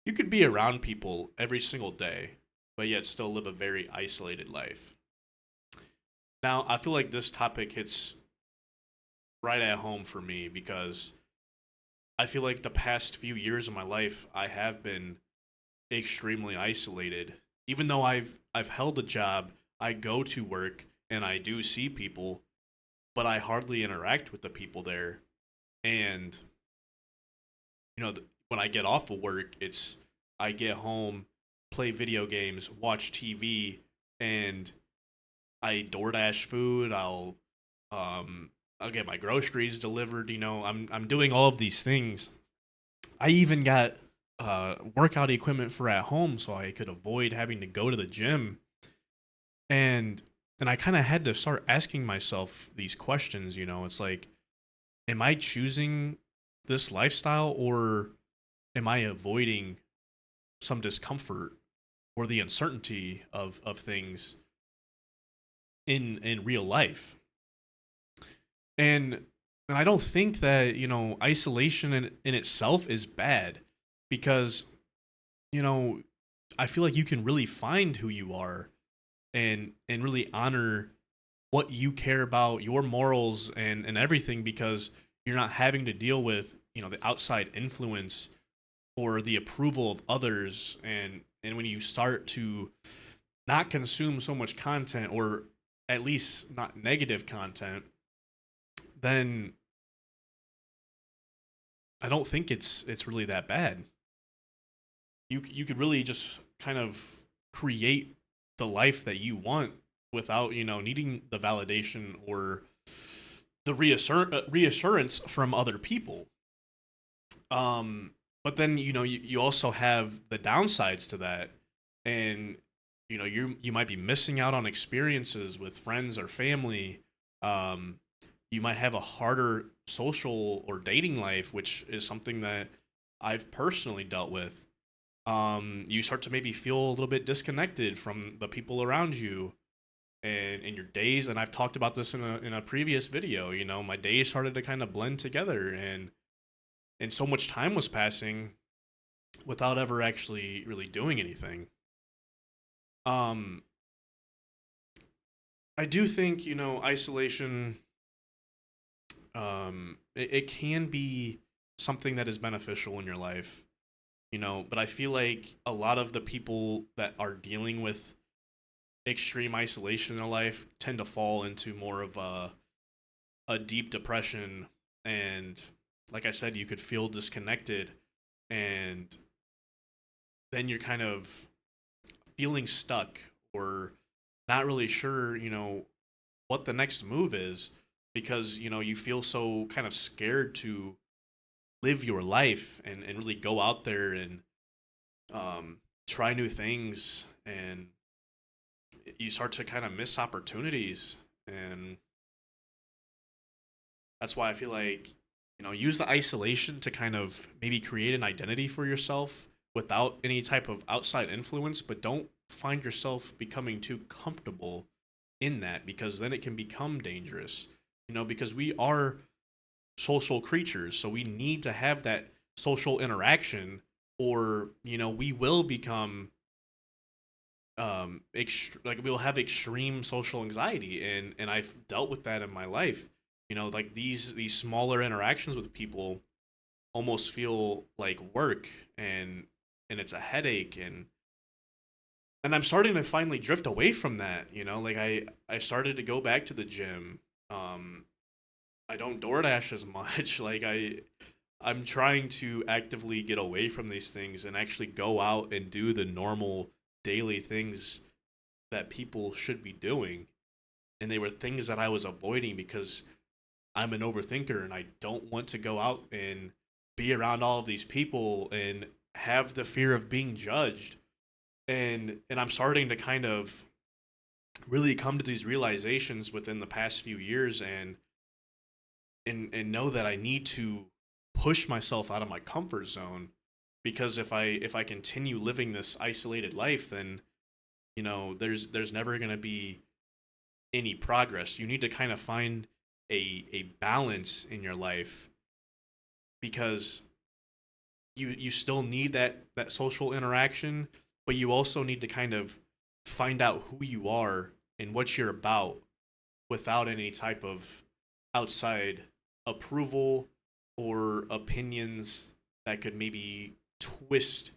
You could be around people every single day, but yet still live a very isolated life. Now, I feel like this topic hits right at home for me because I feel like the past few years of my life I have been extremely isolated. Even though I've held a job, I go to work and I do see people, but I hardly interact with the people there. And when I get off of work, it's I get home, play video games, watch TV, and I DoorDash food. Um I'll get my groceries delivered. I'm doing all of these things. I even got workout equipment for at home so I could avoid having to go to the gym. And I kind of had to start asking myself these questions. It's like, am I choosing this lifestyle, or am I avoiding some discomfort or the uncertainty of things in real life? And I don't think that, isolation in itself is bad, because, you know, I feel like you can really find who you are and really honor what you care about, your morals and everything, because you're not having to deal with, the outside influence or the approval of others. And when you start to not consume so much content, or at least not negative content, then I don't think it's really that bad. You could really just kind of create the life that you want without, needing the validation or the reassurance from other people. Um, but then, you also have the downsides to that, and you might be missing out on experiences with friends or family. Um, you might have a harder social or dating life, which is something that I've personally dealt with. You start to maybe feel a little bit disconnected from the people around you, and in your days. And I've talked about this in a previous video. My days started to kind of blend together, and so much time was passing without ever actually really doing anything. Um, I do think, isolation, it can be something that is beneficial in your life, but I feel like a lot of the people that are dealing with extreme isolation in their life tend to fall into more of a deep depression. And like I said, you could feel disconnected, and then you're kind of feeling stuck, or not really sure, what the next move is, because, you feel so kind of scared to live your life and really go out there and try new things. And you start to kind of miss opportunities. And that's why I feel like, use the isolation to kind of maybe create an identity for yourself without any type of outside influence, but don't find yourself becoming too comfortable in that, because then it can become dangerous. Because we are social creatures, so we need to have that social interaction, or we will become like we'll have extreme social anxiety. And I've dealt with that in my life. Like these smaller interactions with people almost feel like work, and it's a headache. And I'm starting to finally drift away from that. Like I started to go back to the gym. I don't DoorDash as much. Like I'm trying to actively get away from these things and actually go out and do the normal daily things that people should be doing. And they were things that I was avoiding because I'm an overthinker, and I don't want to go out and be around all of these people and have the fear of being judged. And I'm starting to kind of really come to these realizations within the past few years, and know that I need to push myself out of my comfort zone, because if I continue living this isolated life, then there's never going to be any progress. You need to kind of find a balance in your life, because you still need that social interaction, but you also need to kind of find out who you are and what you're about without any type of outside approval or opinions that could maybe twist,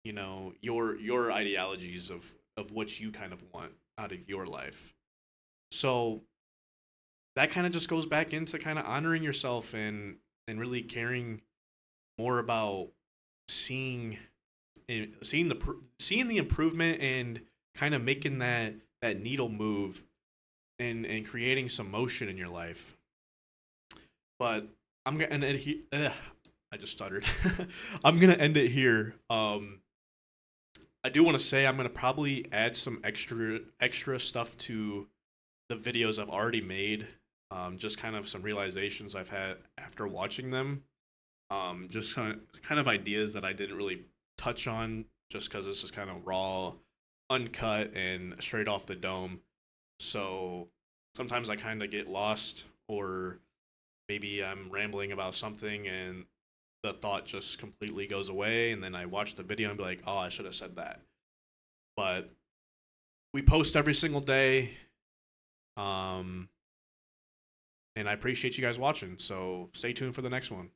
your ideologies of what you kind of want out of your life. So that kind of just goes back into kind of honoring yourself and really caring more about seeing seeing the improvement and kind of making that needle move and creating some motion in your life. But I'm gonna end it here. I just stuttered. I'm gonna end it here. I do want to say I'm gonna probably add some extra stuff to the videos I've already made. Just kind of some realizations I've had after watching them. Just kind of ideas that I didn't really touch on, just because this is kind of raw, uncut, and straight off the dome. So sometimes I kind of get lost, or maybe I'm rambling about something and the thought just completely goes away, and then I watch the video and be like, oh, I should have said that. But we post every single day, um, and I appreciate you guys watching. So stay tuned for the next one.